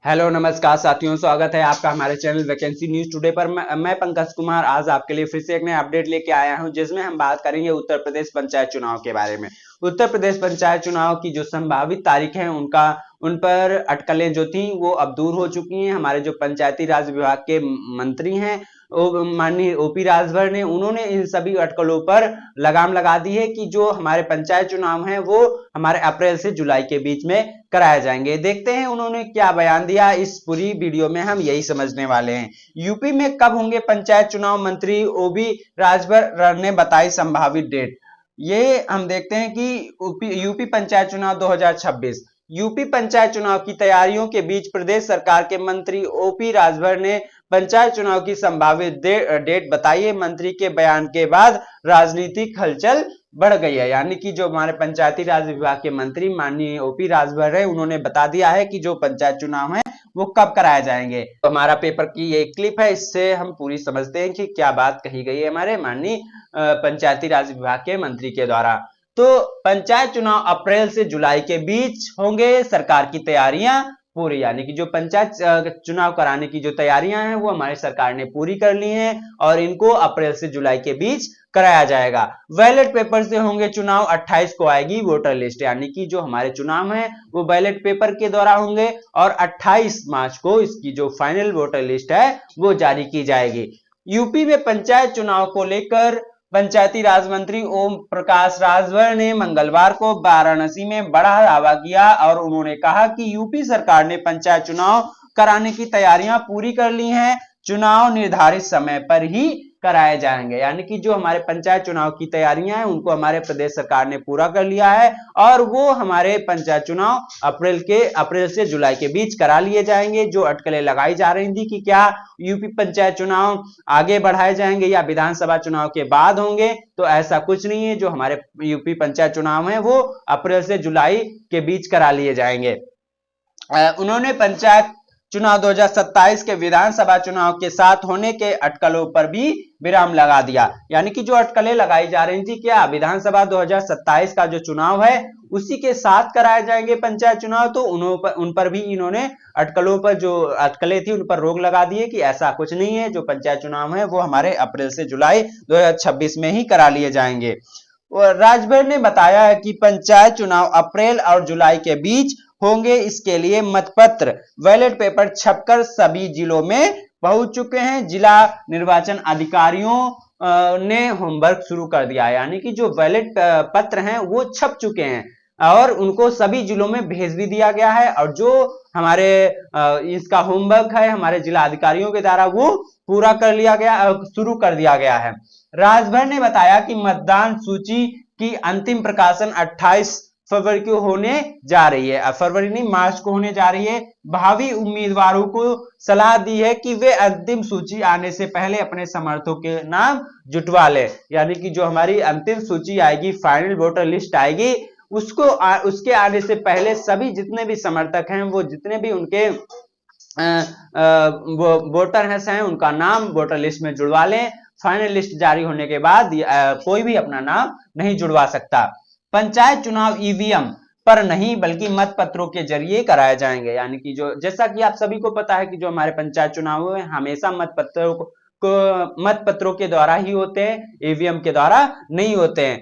Hello नमस्कार साथियों, स्वागत है आपका हमारे चैनल वैकेंसी न्यूज टुडे पर। मैं पंकज कुमार आज आपके लिए फिर से एक नया अपडेट लेके आया हूं, जिसमें हम बात करेंगे उत्तर प्रदेश पंचायत चुनाव के बारे में। उत्तर प्रदेश पंचायत चुनाव की जो संभावित तारीख है उन पर अटकलें जो थी वो अब दूर हो चुकी हैं। हमारे जो पंचायती राज विभाग के मंत्री हैं माननीय ओपी राजभर ने उन्होंने इन सभी अटकलों पर लगाम लगा दी है कि जो हमारे पंचायत चुनाव हैं वो हमारे अप्रैल से जुलाई के बीच में कराए जाएंगे। देखते हैं उन्होंने क्या बयान दिया, इस पूरी वीडियो में हम यही समझने वाले हैं। यूपी में कब होंगे पंचायत चुनाव, मंत्री ओबी राजभर ने बताई संभावित डेट। ये हम देखते हैं कि यूपी पंचायत चुनाव 2026। यूपी पंचायत चुनाव की तैयारियों के बीच प्रदेश सरकार के मंत्री ओपी राजभर ने पंचायत चुनाव की संभावित डेट बताई है। मंत्री के बयान के बाद राजनीतिक हलचल बढ़ गई है। यानी कि जो हमारे पंचायती राज विभाग के मंत्री माननीय ओपी राजभर है, उन्होंने बता दिया है कि जो पंचायत चुनाव है वो कब कराए जाएंगे। तो हमारा पेपर की ये क्लिप है, इससे हम पूरी समझते हैं कि क्या बात कही गई है हमारे माननीय पंचायती राज विभाग के मंत्री के द्वारा। तो पंचायत चुनाव अप्रैल से जुलाई के बीच होंगे, सरकार की तैयारियां पूरी। यानी कि जो पंचायत चुनाव कराने की जो तैयारियां हैं वो हमारी सरकार ने पूरी कर ली हैं और इनको अप्रैल से जुलाई के बीच कराया जाएगा। बैलेट पेपर से होंगे चुनाव, 28 को आएगी वोटर लिस्ट। यानी कि जो हमारे चुनाव हैं वो बैलेट पेपर के द्वारा होंगे और 28 मार्च को इसकी जो फाइनल वोटर लिस्ट है वो जारी की जाएगी। यूपी में पंचायत चुनाव को लेकर पंचायती राज मंत्री ओम प्रकाश राजभर ने मंगलवार को वाराणसी में बड़ा दावा किया और उन्होंने कहा कि यूपी सरकार ने पंचायत चुनाव कराने की तैयारियां पूरी कर ली हैं, चुनाव निर्धारित समय पर ही कराए जाएंगे। यानी कि जो हमारे पंचायत चुनाव की तैयारियां हैं उनको हमारे प्रदेश सरकार ने पूरा कर लिया है और वो हमारे पंचायत चुनाव अप्रैल से जुलाई के बीच करा लिए जाएंगे। जो अटकलें लगाई जा रही थी कि क्या यूपी पंचायत चुनाव आगे बढ़ाए जाएंगे या विधानसभा चुनाव के बाद होंगे, तो ऐसा कुछ नहीं है। जो हमारे यूपी पंचायत चुनाव है वो अप्रैल से जुलाई के बीच करा लिए जाएंगे। उन्होंने पंचायत चुनाव 2027 के विधानसभा चुनाव के साथ होने के अटकलों पर भी विराम लगा दिया। यानी कि जो अटकलें लगाई जा रही थी, क्या विधानसभा 2027 का जो चुनाव है उसी के साथ कराए जाएंगे पंचायत चुनाव, तो उन पर भी इन्होंने अटकलों पर जो अटकलें थी उन पर रोक लगा दी है कि ऐसा कुछ नहीं है। जो पंचायत चुनाव है वो हमारे अप्रैल से जुलाई 2026 में ही करा लिए जाएंगे। राजभर ने बताया है कि पंचायत चुनाव अप्रैल और जुलाई के बीच होंगे। इसके लिए मतपत्र बैलेट पेपर छपकर सभी जिलों में पहुंच चुके हैं। जिला निर्वाचन अधिकारियों ने होमवर्क शुरू कर दिया है। यानी कि जो बैलेट पत्र हैं वो छप चुके हैं और उनको सभी जिलों में भेज भी दिया गया है और जो हमारे इसका होमवर्क है हमारे जिला अधिकारियों के द्वारा वो पूरा कर लिया गया, शुरू कर दिया गया है। राजभर ने बताया कि मतदान सूची की अंतिम प्रकाशन 28 फरवरी को होने जा रही है, फरवरी नहीं मार्च को होने जा रही है। भावी उम्मीदवारों को सलाह दी है कि वे अंतिम सूची आने से पहले अपने समर्थकों के नाम जुटवा ले। यानी कि जो हमारी अंतिम सूची आएगी, फाइनल वोटर लिस्ट आएगी, उसके आने से पहले सभी जितने भी समर्थक हैं वो जितने भी उनके वोटर हैं उनका नाम वोटर लिस्ट में जुड़वा लें। फाइनल लिस्ट जारी होने के बाद कोई भी अपना नाम नहीं जुड़वा सकता। पंचायत चुनाव ईवीएम पर नहीं बल्कि मतपत्रों के जरिए कराए जाएंगे। यानी कि जो जैसा कि आप सभी को पता है कि जो हमारे पंचायत चुनाव है हमेशा मतपत्रों के द्वारा ही होते हैं, ईवीएम के द्वारा नहीं होते हैं,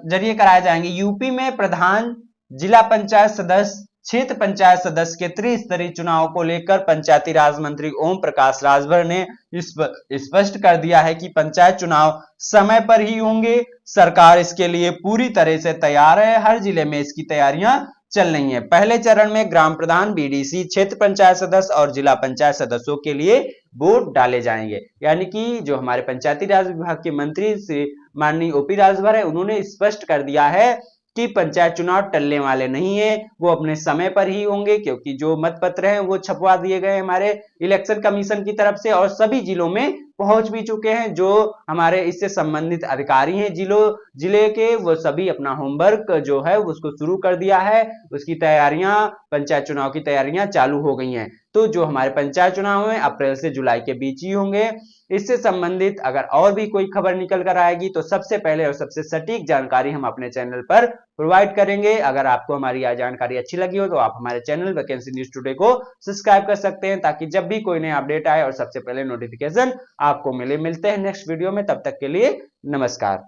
जरिए कराए जाएंगे। यूपी में प्रधान, जिला पंचायत सदस्य, क्षेत्र पंचायत सदस्य के त्रिस्तरीय चुनाव को लेकर पंचायती राज मंत्री ओम प्रकाश राजभर ने स्पष्ट कर दिया है कि पंचायत चुनाव समय पर ही होंगे। सरकार इसके लिए पूरी तरह से तैयार है। हर जिले में इसकी तैयारियां चल रही हैं। पहले चरण में ग्राम प्रधान, बीडीसी, क्षेत्र पंचायत सदस्य और जिला पंचायत सदस्यों के लिए वोट डाले जाएंगे। यानी कि जो हमारे पंचायती राज विभाग के मंत्री श्री माननीय ओपी राजभर है उन्होंने स्पष्ट कर दिया है कि पंचायत चुनाव टलने वाले नहीं है, वो अपने समय पर ही होंगे क्योंकि जो मतपत्र हैं वो छपवा दिए गए हमारे इलेक्शन कमीशन की तरफ से और सभी जिलों में पहुंच भी चुके हैं। जो हमारे इससे संबंधित अधिकारी हैं जिले के, वो सभी अपना होमवर्क जो है उसको शुरू कर दिया है। उसकी तैयारियां, पंचायत चुनाव की तैयारियां चालू हो गई हैं। तो जो हमारे पंचायत चुनाव हैं अप्रैल से जुलाई के बीच ही होंगे। इससे संबंधित अगर और भी कोई खबर निकल कर आएगी तो सबसे पहले और सबसे सटीक जानकारी हम अपने चैनल पर प्रोवाइड करेंगे। अगर आपको हमारी यह जानकारी अच्छी लगी हो तो आप हमारे चैनल वैकेंसी न्यूज टुडे को सब्सक्राइब कर सकते हैं, ताकि जब भी कोई नया अपडेट आए और सबसे पहले नोटिफिकेशन आपको मिले। मिलते हैं नेक्स्ट वीडियो में, तब तक के लिए नमस्कार।